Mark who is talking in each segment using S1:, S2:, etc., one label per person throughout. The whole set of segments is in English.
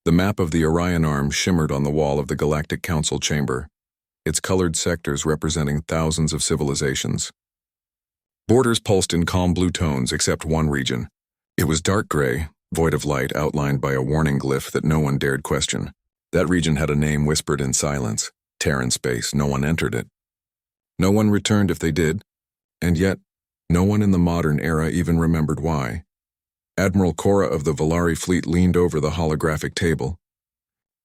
S1: The map of the Orion Arm shimmered on the wall of the Galactic Council chamber, its colored sectors representing thousands of civilizations. Borders pulsed in calm blue tones except one region. It was dark gray, void of light, outlined by a warning glyph that no one dared question. That region had a name whispered in silence, Terran space. No one entered it. No one returned if they did, and yet no one in the modern era even remembered why. Admiral Cora of the Volari fleet leaned over the holographic table.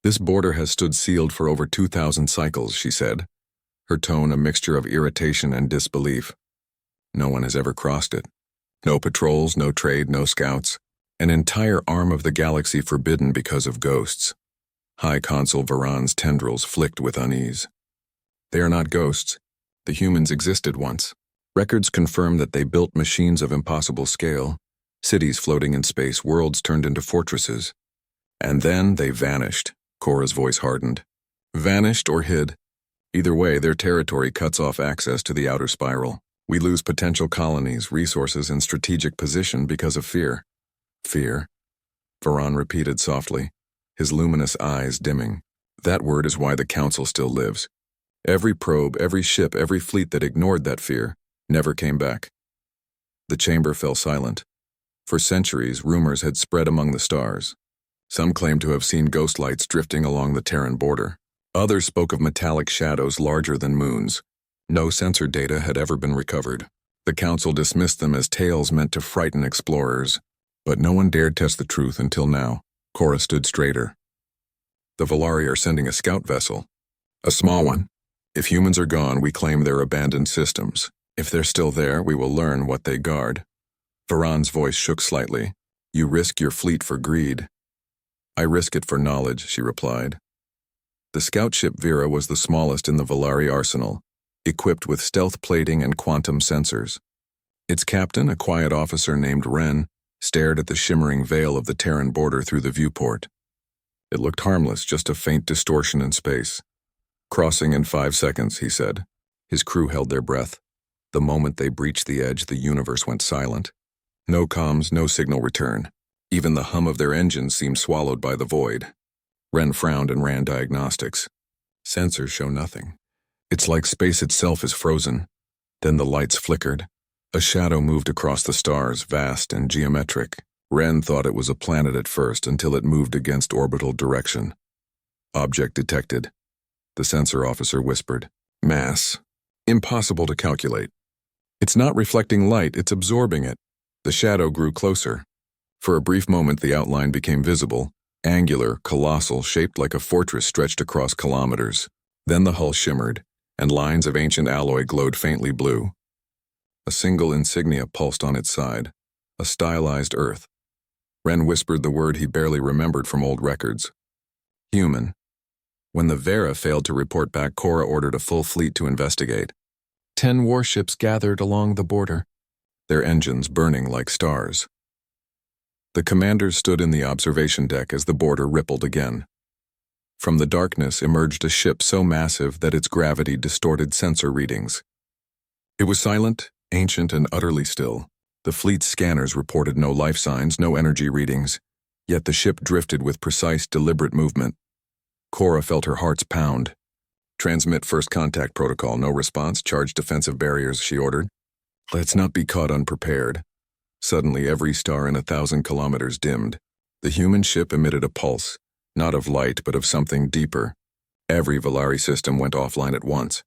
S1: "This border has stood sealed for over 2,000 cycles," she said, her tone a mixture of irritation and disbelief. "No one has ever crossed it. No patrols, no trade, no scouts. An entire arm of the galaxy forbidden because of ghosts." High Consul Varan's tendrils flicked with unease. "They are not ghosts. The humans existed once. Records confirm that they built machines of impossible scale, cities floating in space, worlds turned into fortresses. And then they vanished." Cora's voice hardened. "Vanished or hid. Either way, their territory cuts off access to the outer spiral. We lose potential colonies, resources, and strategic position because of fear." "Fear?" Varan repeated softly, his luminous eyes dimming. "That word is why the Council still lives. Every probe, every ship, every fleet that ignored that fear never came back." The chamber fell silent. For centuries, rumors had spread among the stars. Some claimed to have seen ghost lights drifting along the Terran border. Others spoke of metallic shadows larger than moons. No sensor data had ever been recovered. The Council dismissed them as tales meant to frighten explorers. But no one dared test the truth until now. Cora stood straighter. "The Volari are sending a scout vessel. A small one. If humans are gone, we claim their abandoned systems. If they're still there, we will learn what they guard." Varan's voice shook slightly. "You risk your fleet for greed." "I risk it for knowledge," she replied. The scout ship Vera was the smallest in the Volari arsenal, equipped with stealth plating and quantum sensors. Its captain, a quiet officer named Wren, stared at the shimmering veil of the Terran border through the viewport. It looked harmless, just a faint distortion in space. "Crossing in 5 seconds," he said. His crew held their breath. The moment they breached the edge, the universe went silent. No comms, no signal return. Even the hum of their engines seemed swallowed by the void. Wren frowned and ran diagnostics. "Sensors show nothing. It's like space itself is frozen." Then the lights flickered. A shadow moved across the stars, vast and geometric. Wren thought it was a planet at first until it moved against orbital direction. "Object detected," the sensor officer whispered. "Mass. Impossible to calculate. It's not reflecting light, it's absorbing it." The shadow grew closer. For a brief moment the outline became visible, angular, colossal, shaped like a fortress stretched across kilometers. Then the hull shimmered, and lines of ancient alloy glowed faintly blue. A single insignia pulsed on its side, a stylized Earth. Wren whispered the word he barely remembered from old records. "Human." When the Vera failed to report back, Cora ordered a full fleet to investigate. 10 warships gathered along the border, their engines burning like stars. The commanders stood in the observation deck as the border rippled again. From the darkness emerged a ship so massive that its gravity distorted sensor readings. It was silent, ancient, and utterly still. The fleet's scanners reported no life signs, no energy readings, yet the ship drifted with precise, deliberate movement. Cora felt her heart's pound. "Transmit first contact protocol, no response, charge defensive barriers," she ordered. "Let's not be caught unprepared." Suddenly, every star in 1,000 kilometers dimmed. The human ship emitted a pulse, not of light, but of something deeper. Every Volari system went offline at once.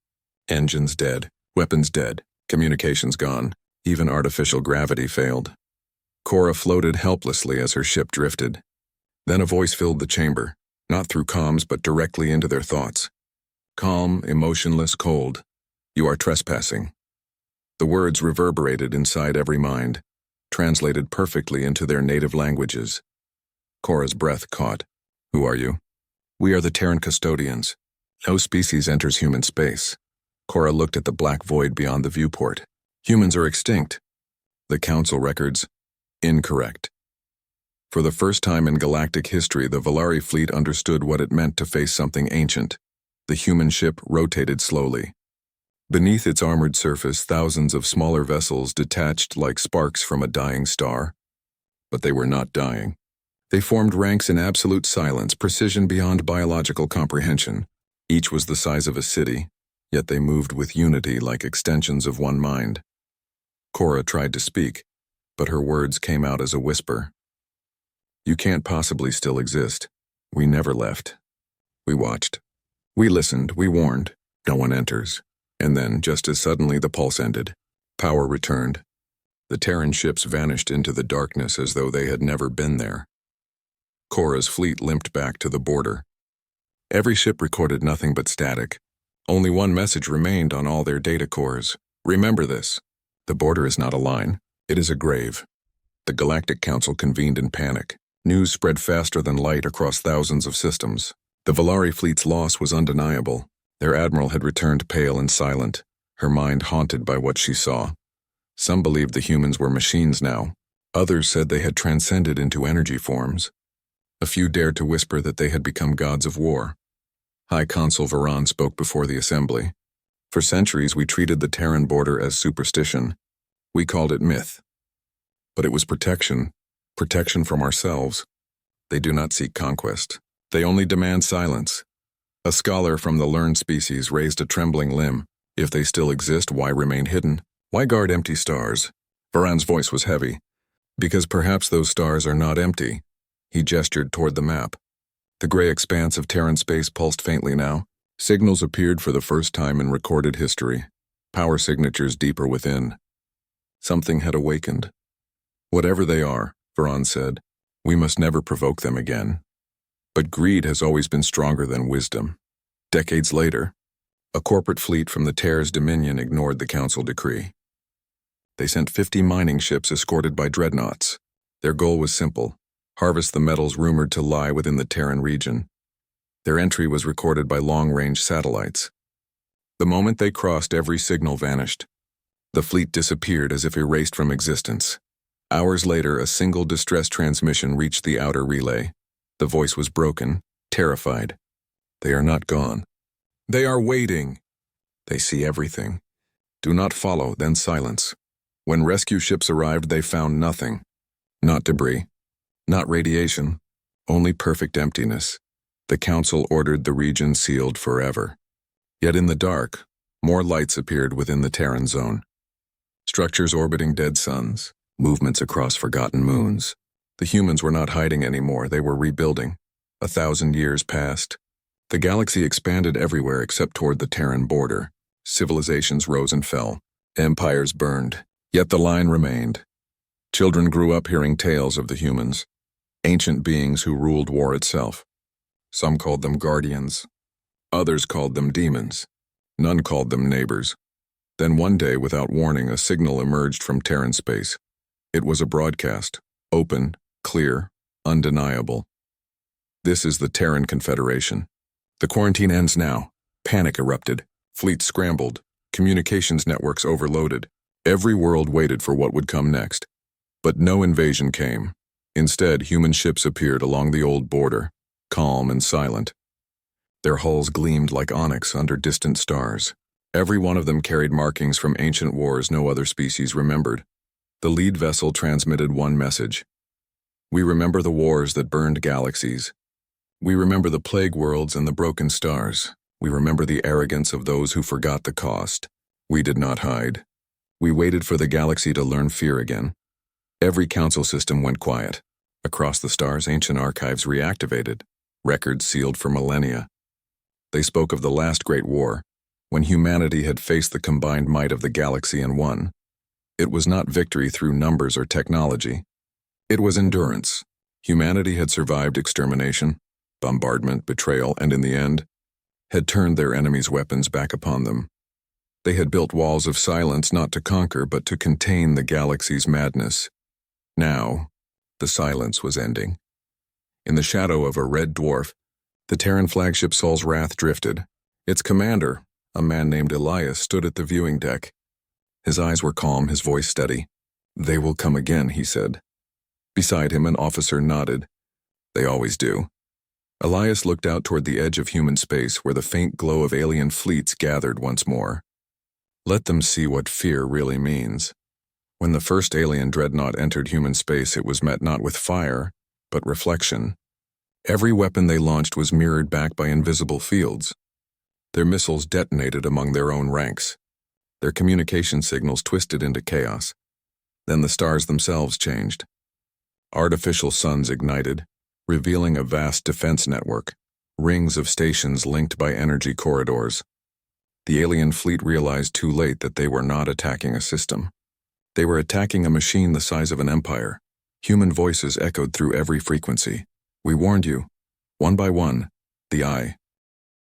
S1: Engines dead, weapons dead, communications gone. Even artificial gravity failed. Cora floated helplessly as her ship drifted. Then a voice filled the chamber, not through comms but directly into their thoughts. "Calm, emotionless, cold. You are trespassing." The words reverberated inside every mind, translated perfectly into their native languages. Cora's breath caught. "Who are you?" "We are the Terran custodians. No species enters human space." Cora looked at the black void beyond the viewport. "Humans are extinct." The Council records, incorrect. For the first time in galactic history, the Volari fleet understood what it meant to face something ancient. The human ship rotated slowly. Beneath its armored surface, thousands of smaller vessels detached like sparks from a dying star. But they were not dying. They formed ranks in absolute silence, precision beyond biological comprehension. Each was the size of a city, yet they moved with unity like extensions of one mind. Cora tried to speak, but her words came out as a whisper. You can't possibly still exist. We never left. We watched. We listened, we warned. No one enters. And then, just as suddenly, the pulse ended. Power returned. The Terran ships vanished into the darkness as though they had never been there. Cora's fleet limped back to the border. Every ship recorded nothing but static. Only one message remained on all their data cores. Remember this. The border is not a line. It is a grave. The Galactic Council convened in panic. News spread faster than light across thousands of systems. The Valari fleet's loss was undeniable. Their admiral had returned pale and silent, her mind haunted by what she saw. Some believed the humans were machines now. Others said they had transcended into energy forms. A few dared to whisper that they had become gods of war. High Consul Varan spoke before the assembly. For centuries we treated the Terran border as superstition. We called it myth. But it was protection from ourselves. They do not seek conquest. They only demand silence. A scholar from the learned species raised a trembling limb. If they still exist, why remain hidden? Why guard empty stars? Varan's voice was heavy. Because perhaps those stars are not empty. He gestured toward the map. The gray expanse of Terran space pulsed faintly now. Signals appeared for the first time in recorded history. Power signatures deeper within. Something had awakened. Whatever they are, Varan said, we must never provoke them again. But greed has always been stronger than wisdom. Decades later, a corporate fleet from the Terra's dominion ignored the council decree. They sent 50 mining ships escorted by dreadnoughts. Their goal was simple: harvest the metals rumored to lie within the Terran region. Their entry was recorded by long-range satellites. The moment they crossed, every signal vanished. The fleet disappeared as if erased from existence. Hours later, a single distress transmission reached the outer relay. The voice was broken, terrified. They are not gone. They are waiting. They see everything. Do not follow, then silence. When rescue ships arrived, they found nothing. Not debris. Not radiation. Only perfect emptiness. The council ordered the region sealed forever. Yet in the dark, more lights appeared within the Terran zone. Structures orbiting dead suns, movements across forgotten moons. The humans were not hiding anymore, they were rebuilding. 1,000 years passed. The galaxy expanded everywhere except toward the Terran border. Civilizations rose and fell. Empires burned. Yet the line remained. Children grew up hearing tales of the humans, ancient beings who ruled war itself. Some called them guardians. Others called them demons. None called them neighbors. Then one day, without warning, a signal emerged from Terran space. It was a broadcast, open, clear, undeniable. This is the Terran Confederation. The quarantine ends now. Panic erupted. Fleets scrambled. Communications networks overloaded. Every world waited for what would come next. But no invasion came. Instead, human ships appeared along the old border, calm and silent. Their hulls gleamed like onyx under distant stars. Every one of them carried markings from ancient wars no other species remembered. The lead vessel transmitted one message. We remember the wars that burned galaxies. We remember the plague worlds and the broken stars. We remember the arrogance of those who forgot the cost. We did not hide. We waited for the galaxy to learn fear again. Every council system went quiet. Across the stars, ancient archives reactivated, records sealed for millennia. They spoke of the last great war, when humanity had faced the combined might of the galaxy and won. It was not victory through numbers or technology. It was endurance. Humanity had survived extermination, bombardment, betrayal, and in the end, had turned their enemies' weapons back upon them. They had built walls of silence not to conquer, but to contain the galaxy's madness. Now, the silence was ending. In the shadow of a red dwarf, the Terran flagship Sol's Wrath drifted. Its commander, a man named Elias, stood at the viewing deck. His eyes were calm, his voice steady. They will come again, he said. Beside him, an officer nodded. They always do. Elias looked out toward the edge of human space where the faint glow of alien fleets gathered once more. Let them see what fear really means. When the first alien dreadnought entered human space, it was met not with fire, but reflection. Every weapon they launched was mirrored back by invisible fields. Their missiles detonated among their own ranks. Their communication signals twisted into chaos. Then the stars themselves changed. Artificial suns ignited, revealing a vast defense network, rings of stations linked by energy corridors. The alien fleet realized too late that they were not attacking a system. They were attacking a machine the size of an empire. Human voices echoed through every frequency. "We warned you." One by one, the eye,